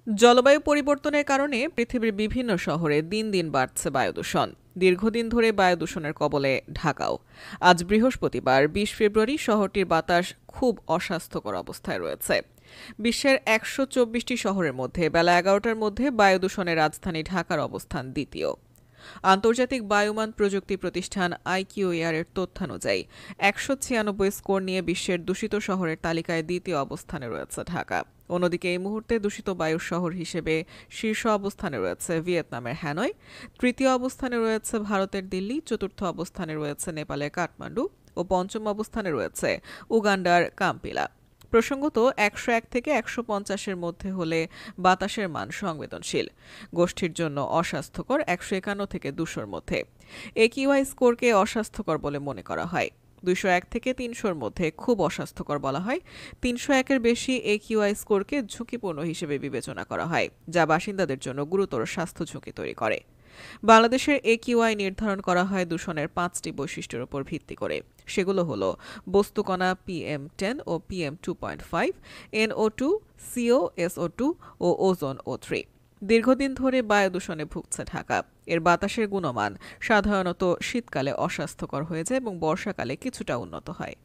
জলবায়ু পরিবর্তনের কারণে পৃথিবীর বিভিন্ন শহরে দিন দিন বাড়ছে বায়ু দূষণ। দীর্ঘদিন ধরে বায়ু দূষণের কবলে ঢাকাও। আজ বৃহস্পতিবার ২০ ফেব্রুয়ারি শহরটির বাতাস খুব অস্বাস্থ্যকর অবস্থায় রয়েছে। বিশ্বের ১২৪টি শহরের মধ্যে বেলা ১১টার মধ্যে বায়ু দূষণে রাজধানী ঢাকার অবস্থান দ্বিতীয়। আন্তর্জাতিক বায়ুমান প্রযুক্তি প্রতিষ্ঠান IQAR এর তথ্যানুযায়ী ১৯৬ স্কোর নিয়ে বিশ্বের দূষিত শহরের তালিকায় দ্বিতীয় অবস্থানে রয়েছে ঢাকা। অন্যদিকে এই মুহূর্তে দূষিত বায়ুর শহর হিসেবে শীর্ষ অবস্থানে রয়েছে ভিয়েতনামের হ্যানয়, তৃতীয় অবস্থানে রয়েছে ভারতের দিল্লি, চতুর্থ অবস্থানে রয়েছে নেপালের কাঠমান্ডু ও পঞ্চম অবস্থানে রয়েছে উগান্ডার কাম্পিলা। প্রসঙ্গত ১০১ থেকে ১৫০-এর মধ্যে হলে বাতাসের মান সংবেদনশীল, গোষ্ঠীর জন্য অস্বাস্থ্যকর ১৫১ থেকে ২০০-র মধ্যে। AQI স্কোরকে অস্বাস্থ্যকর বলে মনে করা হয়। ২০১ থেকে ৩০০-র মধ্যে খুব অস্বাস্থ্যকর বলা হয়। ৩০১-এর বেশি AQI স্কোরকে ঝুঁকিপূর্ণ হিসেবে বিবেচনা করা হয়, যা বাসিন্দাদের জন্য গুরুতর স্বাস্থ্য ঝুঁকি তৈরি করে। বাংলাদেশের AQI নির্ধারণ করা হয় দূষণের ৫টি বৈশিষ্ট্যের উপর ভিত্তি করে। সেগুলো হলো বস্তুকণা PM10 ও PM2.5, NO2, CO, SO2 ও ওজোন O3। দীর্ঘদিন ধরে বায়ু দূষণে ভুগছে ঢাকা। এর বাতাসের গুণমান সাধারণত শীতকালে অস্বাস্থ্যকর হয়ে যায় এবং বর্ষাকালে কিছুটা উন্নত হয়।